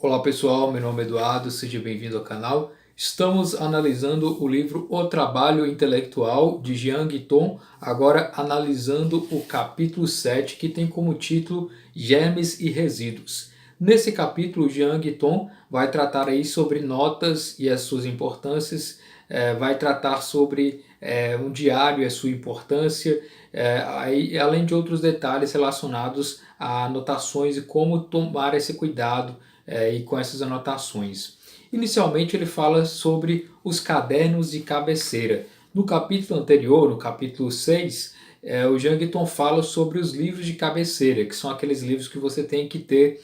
Olá pessoal, meu nome é Eduardo, seja bem-vindo ao canal. Estamos analisando o livro O Trabalho Intelectual de Jean Guiton, agora analisando o capítulo 7, que tem como título Germes e Resíduos. Nesse capítulo, Jean Guiton vai tratar aí sobre notas e as suas importâncias, vai tratar sobre um diário e a sua importância, além de outros detalhes relacionados a anotações e como tomar esse cuidado e com essas anotações. Inicialmente ele fala sobre os cadernos de cabeceira. No capítulo anterior, no capítulo 6, o Jean Guiton fala sobre os livros de cabeceira, que são aqueles livros que você tem que ter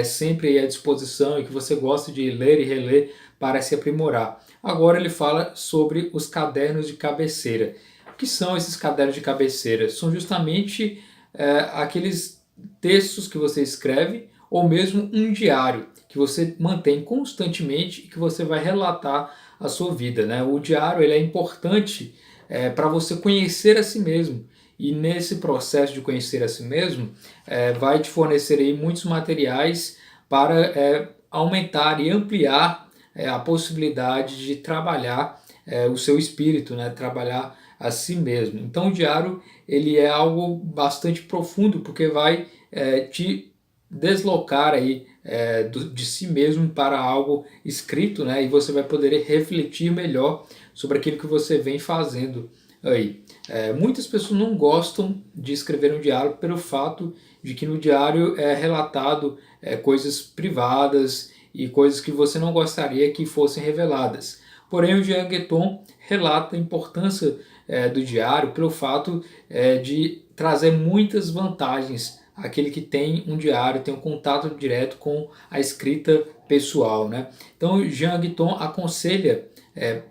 sempre à disposição e que você gosta de ler e reler para se aprimorar. Agora ele fala sobre os cadernos de cabeceira. O que são esses cadernos de cabeceira? São justamente aqueles textos que você escreve ou mesmo um diário que você mantém constantemente e que você vai relatar a sua vida, né? O diário ele é importante para você conhecer a si mesmo, e nesse processo de conhecer a si mesmo vai te fornecer aí muitos materiais para aumentar e ampliar a possibilidade de trabalhar o seu espírito, né? Trabalhar a si mesmo. Então o diário ele é algo bastante profundo, porque vai te deslocar aí de si mesmo para algo escrito, né? E você vai poder refletir melhor sobre aquilo que você vem fazendo aí. Muitas pessoas não gostam de escrever um diário pelo fato de que no diário é relatado coisas privadas e coisas que você não gostaria que fossem reveladas. Porém, o Jean Guiton relata a importância do diário pelo fato de trazer muitas vantagens aquele que tem um diário, tem um contato direto com a escrita pessoal, né? Então, Jean Guiton aconselha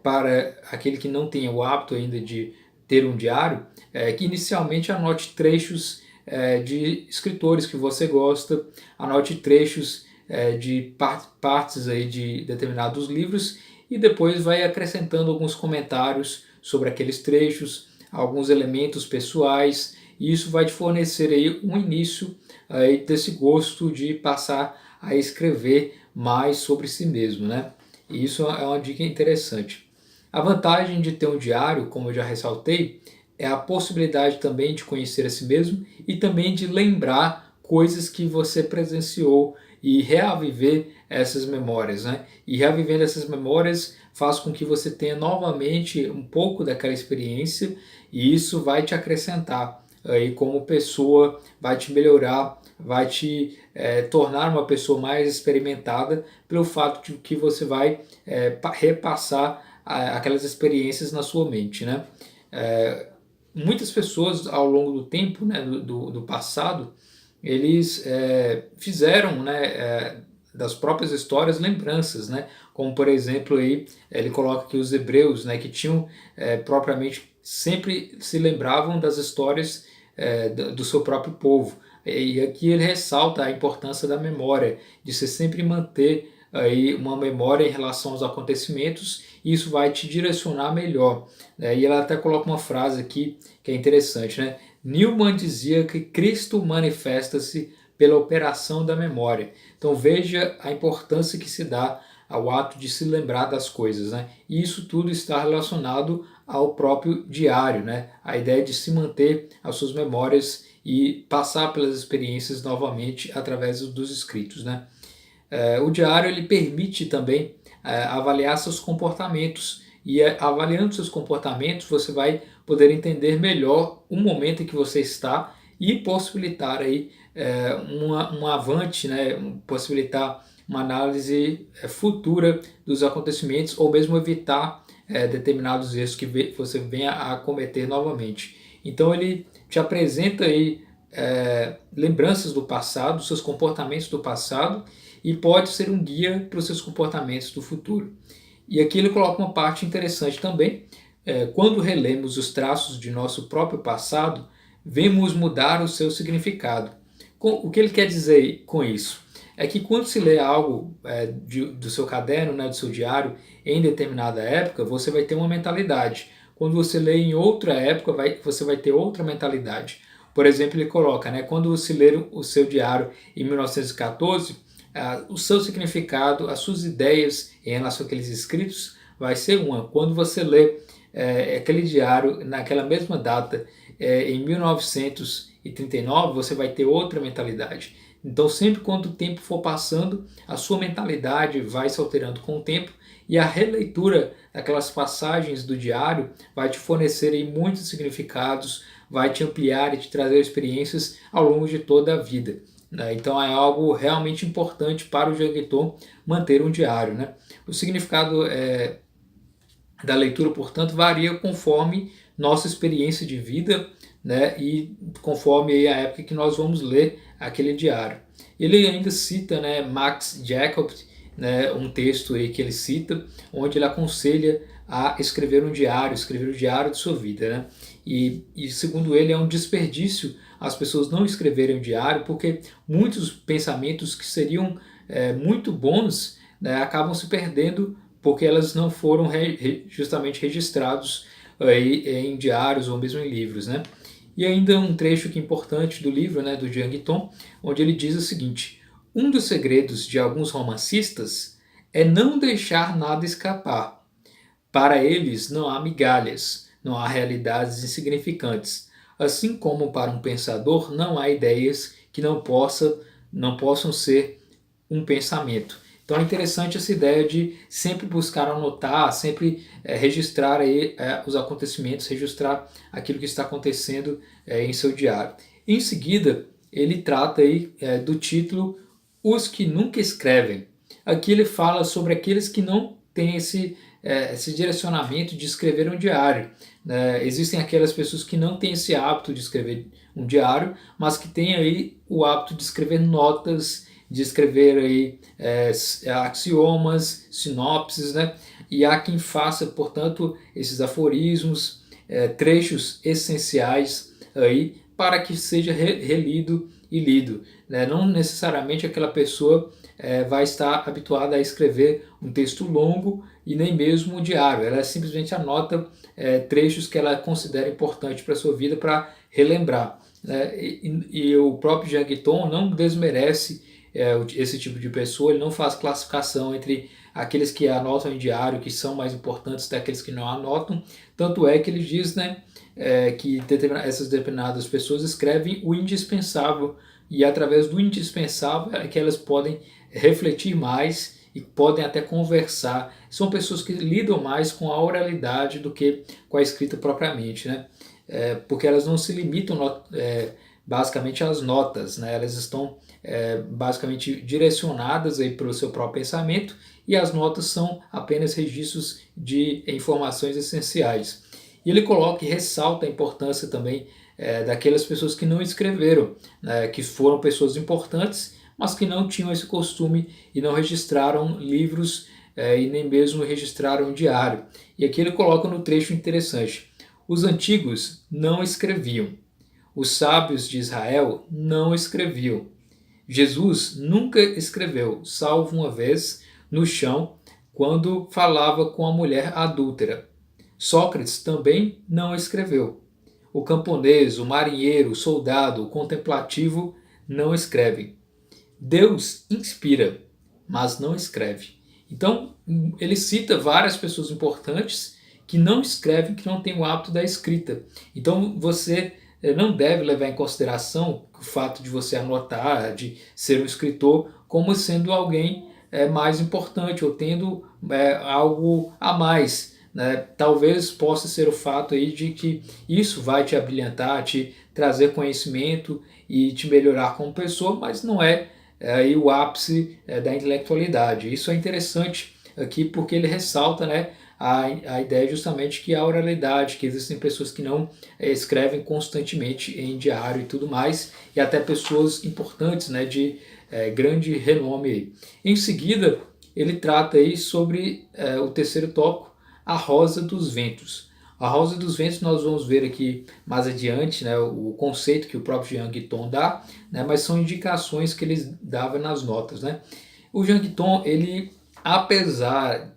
para aquele que não tem o hábito ainda de ter um diário, que inicialmente anote trechos de escritores que você gosta, anote trechos de partes aí de determinados livros e depois vai acrescentando alguns comentários sobre aqueles trechos, alguns elementos pessoais, e isso vai te fornecer aí um início aí desse gosto de passar a escrever mais sobre si mesmo, né? E isso é uma dica interessante. A vantagem de ter um diário, como eu já ressaltei, é a possibilidade também de conhecer a si mesmo e também de lembrar coisas que você presenciou e reaviver essas memórias, né? E reavivendo essas memórias faz com que você tenha novamente um pouco daquela experiência, e isso vai te acrescentar aí como pessoa, vai te melhorar, vai te tornar uma pessoa mais experimentada pelo fato de que você vai repassar aquelas experiências na sua mente, né? Muitas pessoas ao longo do tempo, né, do passado, eles fizeram, né, das próprias histórias lembranças, né? Como por exemplo aí ele coloca que os hebreus, né, que tinham propriamente sempre se lembravam das histórias do seu próprio povo. E aqui ele ressalta a importância da memória, de você sempre manter aí uma memória em relação aos acontecimentos, e isso vai te direcionar melhor. E ela até coloca uma frase aqui que é interessante, né? Newman dizia que Cristo manifesta-se pela operação da memória. Então veja a importância que se dá ao ato de se lembrar das coisas, né? E isso tudo está relacionado ao próprio diário, né? A ideia de se manter as suas memórias e passar pelas experiências novamente através dos escritos, né? O diário ele permite também avaliar seus comportamentos, e avaliando seus comportamentos você vai poder entender melhor o momento em que você está e possibilitar aí um avante, né? Possibilitar uma análise futura dos acontecimentos, ou mesmo evitar determinados erros que você venha a cometer novamente. Então ele te apresenta aí lembranças do passado, seus comportamentos do passado, e pode ser um guia para os seus comportamentos do futuro. E aqui ele coloca uma parte interessante também. Quando relemos os traços de nosso próprio passado, vemos mudar o seu significado. O que ele quer dizer com isso? É que quando se lê algo do seu caderno, né, do seu diário, em determinada época, você vai ter uma mentalidade. Quando você lê em outra época, você vai ter outra mentalidade. Por exemplo, ele coloca, né, quando você ler o seu diário em 1914, o seu significado, as suas ideias em relação àqueles escritos vai ser uma. Quando você lê aquele diário naquela mesma data, em 1939, você vai ter outra mentalidade. Então, sempre quando o tempo for passando, a sua mentalidade vai se alterando com o tempo e a releitura daquelas passagens do diário vai te fornecer aí muitos significados, vai te ampliar e te trazer experiências ao longo de toda a vida. Né? Então, é algo realmente importante para o Jean Guiton manter um diário. Né? O significado da leitura, portanto, varia conforme nossa experiência de vida, né, e conforme aí a época que nós vamos ler aquele diário. Ele ainda cita, né, Max Jacob, né, um texto aí que ele cita, onde ele aconselha a escrever um diário, escrever o diário de sua vida. Né? E segundo ele, é um desperdício as pessoas não escreverem um diário, porque muitos pensamentos que seriam muito bons, né, acabam se perdendo porque elas não foram justamente registrados aí em diários ou mesmo em livros. Né? E ainda um trecho aqui importante do livro, né, do Jean Guiton, onde ele diz o seguinte: um dos segredos de alguns romancistas é não deixar nada escapar. Para eles não há migalhas, não há realidades insignificantes. Assim como para um pensador não há ideias que não possam ser um pensamento. Então é interessante essa ideia de sempre buscar anotar, sempre registrar aí, os acontecimentos, registrar aquilo que está acontecendo em seu diário. Em seguida, ele trata aí do título Os que Nunca Escrevem. Aqui ele fala sobre aqueles que não têm esse direcionamento de escrever um diário. Existem aquelas pessoas que não têm esse hábito de escrever um diário, mas que têm aí o hábito de escrever notas, de escrever aí, axiomas, sinopses, né? E há quem faça, portanto, esses aforismos, trechos essenciais aí para que seja relido e lido. Né? Não necessariamente aquela pessoa vai estar habituada a escrever um texto longo e nem mesmo um diário. Ela simplesmente anota trechos que ela considera importante para a sua vida para relembrar. Né? E o próprio Jean Guiton não desmerece esse tipo de pessoa, ele não faz classificação entre aqueles que anotam em diário, que são mais importantes, daqueles que não anotam. Tanto é que ele diz, né, que essas determinadas pessoas escrevem o indispensável, e através do indispensável é que elas podem refletir mais e podem até conversar. São pessoas que lidam mais com a oralidade do que com a escrita propriamente, né? Porque elas não se limitam basicamente às notas, né? Elas estão basicamente direcionadas aí para o seu próprio pensamento, e as notas são apenas registros de informações essenciais. E ele coloca e ressalta a importância também daquelas pessoas que não escreveram, né, que foram pessoas importantes, mas que não tinham esse costume e não registraram livros e nem mesmo registraram um diário. E aqui ele coloca no trecho interessante: os antigos não escreviam, os sábios de Israel não escreviam. Jesus nunca escreveu, salvo uma vez no chão, quando falava com a mulher adúltera. Sócrates também não escreveu. O camponês, o marinheiro, o soldado, o contemplativo não escrevem. Deus inspira, mas não escreve. Então, ele cita várias pessoas importantes que não escrevem, que não têm o hábito da escrita. Então, você não deve levar em consideração o fato de você anotar, de ser um escritor, como sendo alguém mais importante ou tendo algo a mais. Né? Talvez possa ser o fato aí de que isso vai te abrilhantar, te trazer conhecimento e te melhorar como pessoa, mas não é aí o ápice da intelectualidade. Isso é interessante aqui porque ele ressalta, né, a ideia justamente que a oralidade, que existem pessoas que não escrevem constantemente em diário e tudo mais, e até pessoas importantes, né, de grande renome. Em seguida, ele trata aí sobre o terceiro tópico, a Rosa dos Ventos. A Rosa dos Ventos nós vamos ver aqui mais adiante, né, o conceito que o próprio Jean Guiton dá, né, mas são indicações que ele dava nas notas. Né. O Jean Guiton, ele, apesar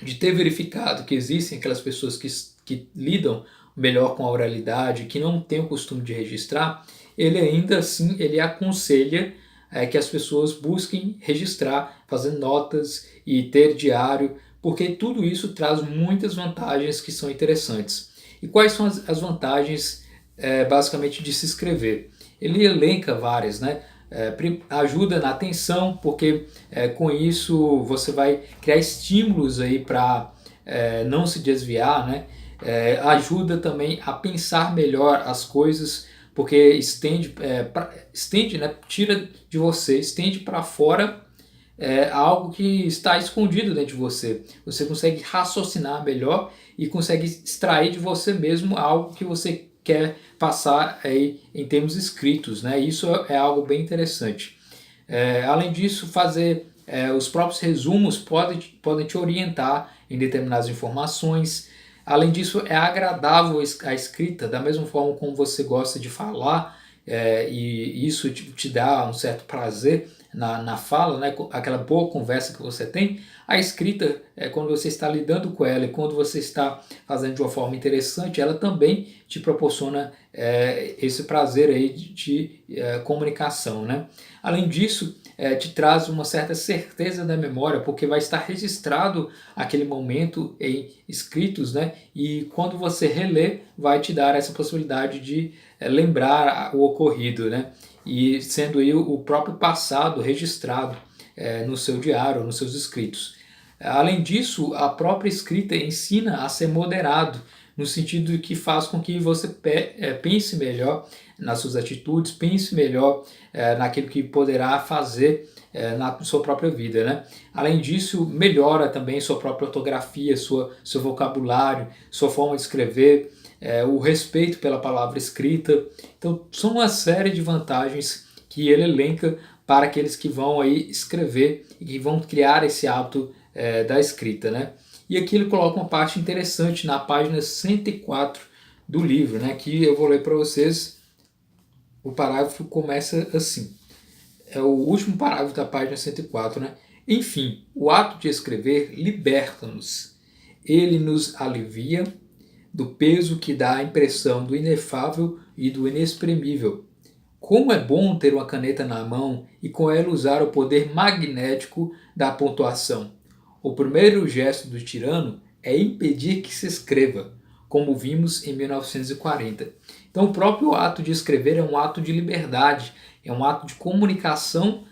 de ter verificado que existem aquelas pessoas que lidam melhor com a oralidade, que não têm o costume de registrar, ele ainda assim ele aconselha que as pessoas busquem registrar, fazer notas e ter diário, porque tudo isso traz muitas vantagens que são interessantes. E quais são as vantagens, basicamente, de se escrever? Ele elenca várias, né? Ajuda na atenção, porque com isso você vai criar estímulos aí para não se desviar, né? Ajuda também a pensar melhor as coisas, porque estende, né? Tira de você, estende para fora algo que está escondido dentro de você. Você consegue raciocinar melhor e consegue extrair de você mesmo algo que você quer passar aí em termos escritos, né? Isso é algo bem interessante. Além disso, fazer os próprios resumos podem te orientar em determinadas informações. Além disso, é agradável a escrita, da mesma forma como você gosta de falar, e isso te dá um certo prazer na fala, né? Aquela boa conversa que você tem. A escrita, quando você está lidando com ela e quando você está fazendo de uma forma interessante, ela também te proporciona esse prazer aí de comunicação, né? Além disso, te traz uma certa certeza da memória, porque vai estar registrado aquele momento em escritos, né? E quando você relê, vai te dar essa possibilidade de lembrar o ocorrido, né? E sendo aí o próprio passado registrado no seu diário, nos seus escritos. Além disso, a própria escrita ensina a ser moderado, no sentido de que faz com que você pense melhor nas suas atitudes, pense melhor naquilo que poderá fazer na sua própria vida, né? Além disso, melhora também sua própria ortografia, seu vocabulário, sua forma de escrever, o respeito pela palavra escrita. Então, são uma série de vantagens que ele elenca para aqueles que vão aí escrever e que vão criar esse hábito da escrita, né? E aqui ele coloca uma parte interessante na página 104 do livro, né? Que eu vou ler para vocês. O parágrafo começa assim. É o último parágrafo da página 104, né? Enfim, o ato de escrever liberta-nos. Ele nos alivia do peso que dá a impressão do inefável e do inexprimível. Como é bom ter uma caneta na mão e com ela usar o poder magnético da pontuação. O primeiro gesto do tirano é impedir que se escreva, como vimos em 1940. Então, o próprio ato de escrever é um ato de liberdade, é um ato de comunicação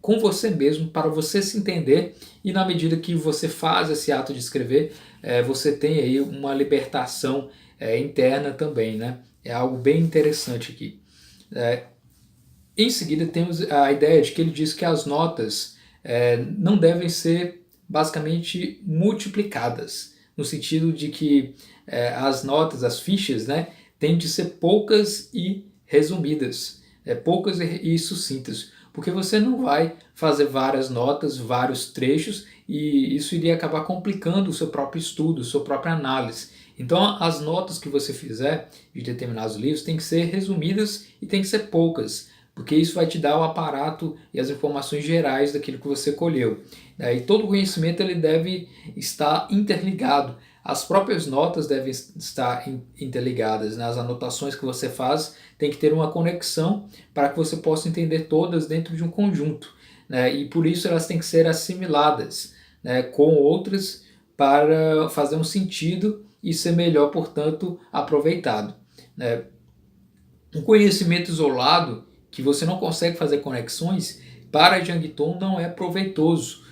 com você mesmo, para você se entender, e na medida que você faz esse ato de escrever, você tem aí uma libertação interna também, né? É algo bem interessante aqui. Em seguida, temos a ideia de que ele diz que as notas não devem ser basicamente multiplicadas, no sentido de que as notas, as fichas, né, têm de ser poucas e resumidas, poucas e sucintas, porque você não vai fazer várias notas, vários trechos, e isso iria acabar complicando o seu próprio estudo, a sua própria análise. Então, as notas que você fizer de determinados livros têm que ser resumidas e têm que ser poucas, porque isso vai te dar o aparato e as informações gerais daquilo que você colheu. E todo conhecimento ele deve estar interligado. As próprias notas devem estar interligadas, né? As anotações que você faz tem que ter uma conexão para que você possa entender todas dentro de um conjunto, né? E por isso elas têm que ser assimiladas, né, com outras para fazer um sentido e ser melhor, portanto, aproveitado, né? Um conhecimento isolado que você não consegue fazer conexões, para Jang Tom não é proveitoso,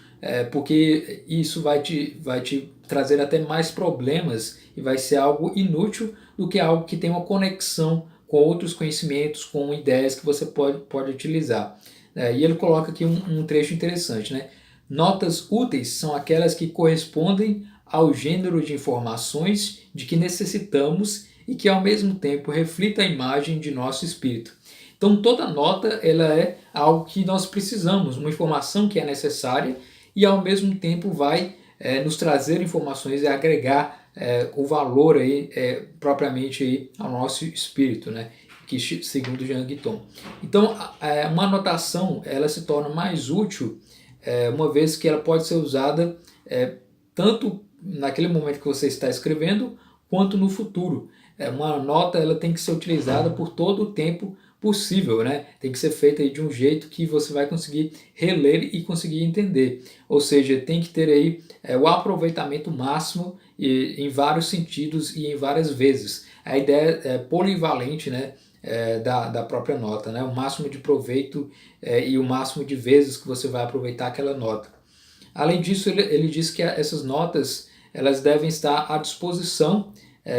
porque isso vai te trazer até mais problemas e vai ser algo inútil do que algo que tem uma conexão com outros conhecimentos, com ideias que você pode utilizar. E ele coloca aqui um trecho interessante, né? Notas úteis são aquelas que correspondem ao gênero de informações de que necessitamos e que ao mesmo tempo reflita a imagem de nosso espírito. Então toda nota ela é algo que nós precisamos, uma informação que é necessária e ao mesmo tempo vai nos trazer informações e agregar o valor aí, propriamente aí ao nosso espírito, né? Que segundo Jang Tom. Então uma anotação ela se torna mais útil uma vez que ela pode ser usada tanto naquele momento que você está escrevendo quanto no futuro. Uma nota ela tem que ser utilizada por todo o tempo possível, né? Tem que ser feita aí de um jeito que você vai conseguir reler e conseguir entender. Ou seja, tem que ter aí o aproveitamento máximo em vários sentidos e em várias vezes. A ideia é polivalente, né? Da própria nota, né? O máximo de proveito e o máximo de vezes que você vai aproveitar aquela nota. Além disso, ele diz que essas notas elas devem estar à disposição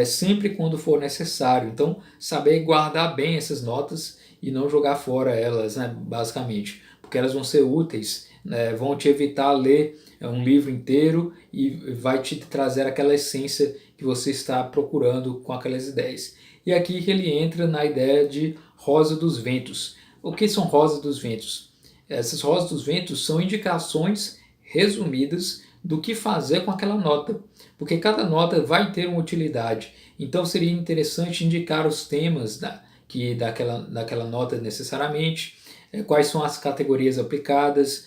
sempre quando for necessário. Então, saber guardar bem essas notas e não jogar fora elas, né, basicamente, porque elas vão ser úteis, né, vão te evitar ler um livro inteiro e vai te trazer aquela essência que você está procurando com aquelas ideias. E aqui que ele entra na ideia de rosa dos ventos. O que são rosas dos ventos? Essas rosas dos ventos são indicações resumidas do que fazer com aquela nota, porque cada nota vai ter uma utilidade. Então seria interessante indicar os temas daquela nota necessariamente, quais são as categorias aplicadas,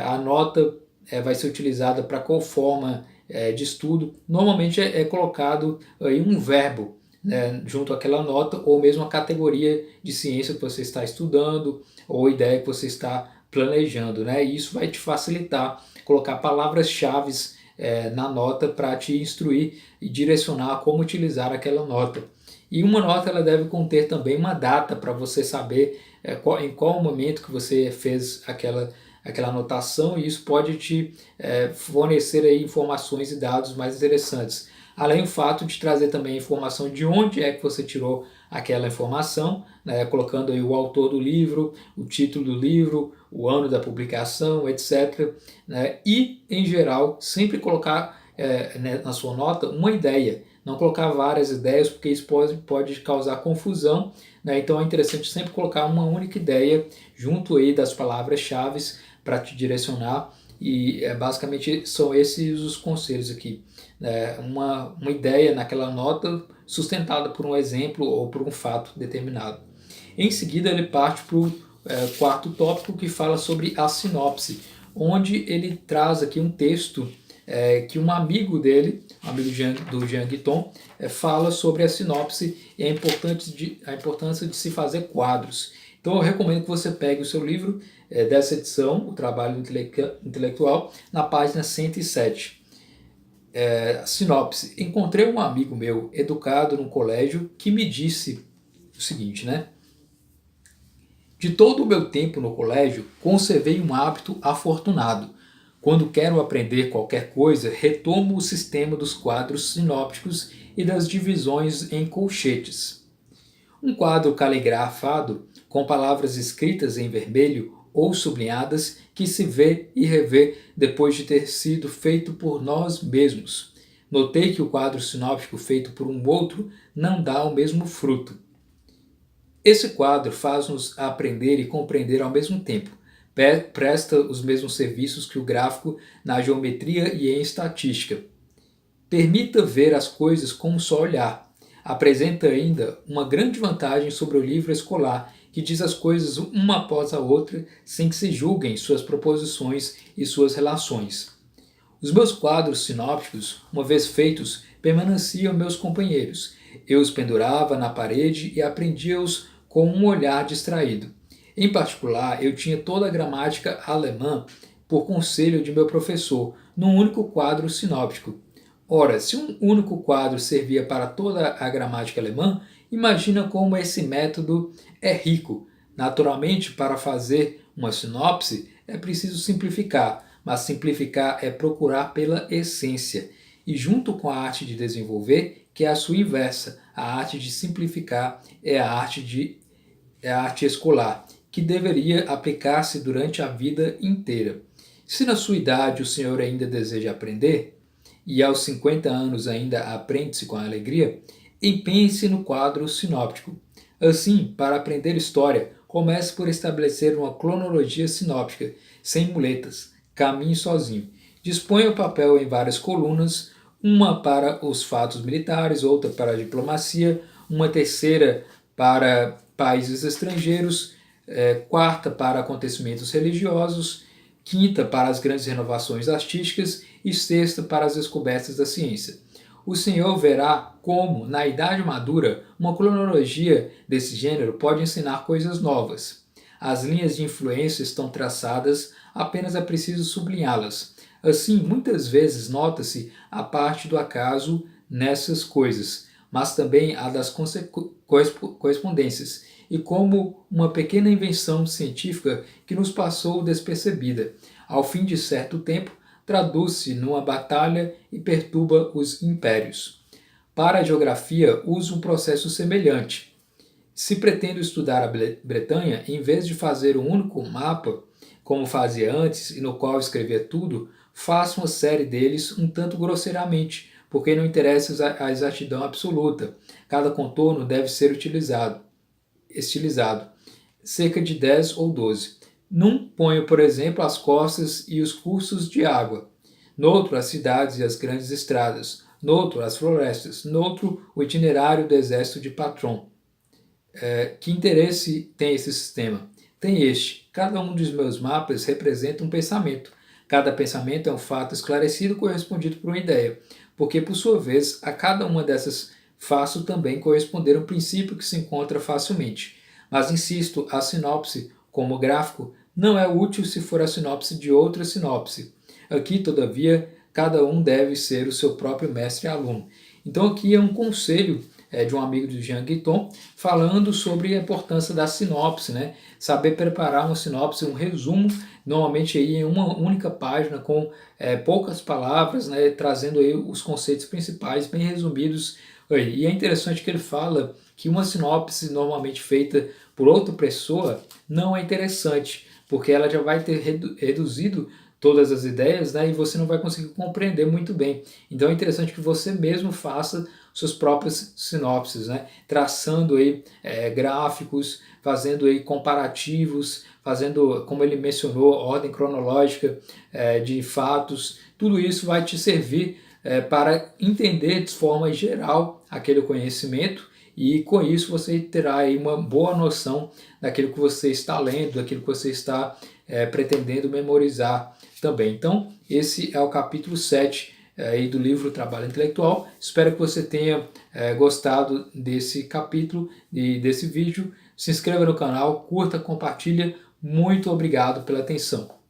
a nota vai ser utilizada para qual forma de estudo. Normalmente é colocado aí um verbo, né, junto àquela nota, ou mesmo a categoria de ciência que você está estudando, ou ideia que você está planejando, né? E isso vai te facilitar colocar palavras-chave na nota para te instruir e direcionar como utilizar aquela nota. E uma nota ela deve conter também uma data para você saber em qual momento que você fez aquela anotação, e isso pode te fornecer aí informações e dados mais interessantes. Além do fato de trazer também a informação de onde é que você tirou aquela informação, né, colocando aí o autor do livro, o título do livro, o ano da publicação, etc. Né, e, em geral, sempre colocar na sua nota uma ideia, não colocar várias ideias, porque isso pode causar confusão, né, então é interessante sempre colocar uma única ideia junto aí das palavras-chave para te direcionar, e basicamente são esses os conselhos aqui. Uma ideia naquela nota sustentada por um exemplo ou por um fato determinado. Em seguida ele parte para o quarto tópico, que fala sobre a sinopse, onde ele traz aqui um texto que um amigo dele, amigo do Jean Guiton, fala sobre a sinopse e a importância de se fazer quadros. Então eu recomendo que você pegue o seu livro dessa edição, O Trabalho Intelectual, na página 107. Sinopse. Encontrei um amigo meu, educado num colégio, que me disse o seguinte, né? De todo o meu tempo no colégio, conservei um hábito afortunado. Quando quero aprender qualquer coisa, retomo o sistema dos quadros sinópticos e das divisões em colchetes. Um quadro caligrafado, com palavras escritas em vermelho ou sublinhadas, que se vê e revê depois de ter sido feito por nós mesmos. Notei que o quadro sinóptico feito por um outro não dá o mesmo fruto. Esse quadro faz-nos aprender e compreender ao mesmo tempo. Presta os mesmos serviços que o gráfico na geometria e em estatística. Permita ver as coisas com um só olhar. Apresenta ainda uma grande vantagem sobre o livro escolar, que diz as coisas uma após a outra, sem que se julguem suas proposições e suas relações. Os meus quadros sinópticos, uma vez feitos, permaneciam meus companheiros. Eu os pendurava na parede e aprendia-os com um olhar distraído. Em particular, eu tinha toda a gramática alemã por conselho de meu professor, num único quadro sinóptico. Ora, se um único quadro servia para toda a gramática alemã, imagina como esse método é rico. Naturalmente, para fazer uma sinopse, é preciso simplificar, mas simplificar é procurar pela essência. E junto com a arte de desenvolver, que é a sua inversa, a arte de simplificar é a arte escolar, que deveria aplicar-se durante a vida inteira. Se na sua idade o senhor ainda deseja aprender, e aos 50 anos ainda aprende-se com alegria, empenhe-se no quadro sinóptico. Assim, para aprender história, comece por estabelecer uma cronologia sinóptica, sem muletas, caminhe sozinho. Disponha o papel em várias colunas, uma para os fatos militares, outra para a diplomacia, uma terceira para países estrangeiros, quarta para acontecimentos religiosos, quinta para as grandes renovações artísticas e sexta para as descobertas da ciência. o Senhor verá como, na idade madura, uma cronologia desse gênero pode ensinar coisas novas. As linhas de influência estão traçadas, apenas é preciso sublinhá-las. Assim, muitas vezes nota-se a parte do acaso nessas coisas, mas também a das correspondências, e como uma pequena invenção científica que nos passou despercebida. Ao fim de certo tempo, traduz-se numa batalha e perturba os impérios. Para a geografia, uso um processo semelhante. Se pretendo estudar a Bretanha, em vez de fazer um único mapa, como fazia antes e no qual escrevia tudo, faço uma série deles um tanto grosseiramente, porque não interessa a exatidão absoluta. Cada contorno deve ser estilizado, cerca de 10 ou 12. Num ponho, por exemplo, as costas e os cursos de água, noutro as cidades e as grandes estradas, noutro as florestas, noutro o itinerário do exército de Patron. Que interesse tem esse sistema? Tem este. Cada um dos meus mapas representa um pensamento. Cada pensamento é um fato esclarecido correspondido por uma ideia, porque, por sua vez, a cada uma dessas faço também corresponder um princípio que se encontra facilmente. Mas insisto, a sinopse, como gráfico, não é útil se for a sinopse de outra sinopse. Aqui, todavia, cada um deve ser o seu próprio mestre e aluno. Então aqui é um conselho de um amigo do Jean Guiton, falando sobre a importância da sinopse, né? Saber preparar uma sinopse, um resumo, normalmente aí em uma única página, com poucas palavras, né? Trazendo aí os conceitos principais, bem resumidos. E é interessante que ele fala que uma sinopse normalmente feita por outra pessoa não é interessante, porque ela já vai ter reduzido todas as ideias, né, e você não vai conseguir compreender muito bem. Então é interessante que você mesmo faça suas próprias sinopses, né, traçando aí gráficos, fazendo aí comparativos, fazendo, como ele mencionou, ordem cronológica de fatos. Tudo isso vai te servir para entender de forma geral aquele conhecimento, e com isso você terá aí uma boa noção daquilo que você está lendo, daquilo que você está pretendendo memorizar também. Então, esse é o capítulo 7 aí do livro Trabalho Intelectual. Espero que você tenha gostado desse capítulo e desse vídeo. Se inscreva no canal, curta, compartilha. Muito obrigado pela atenção.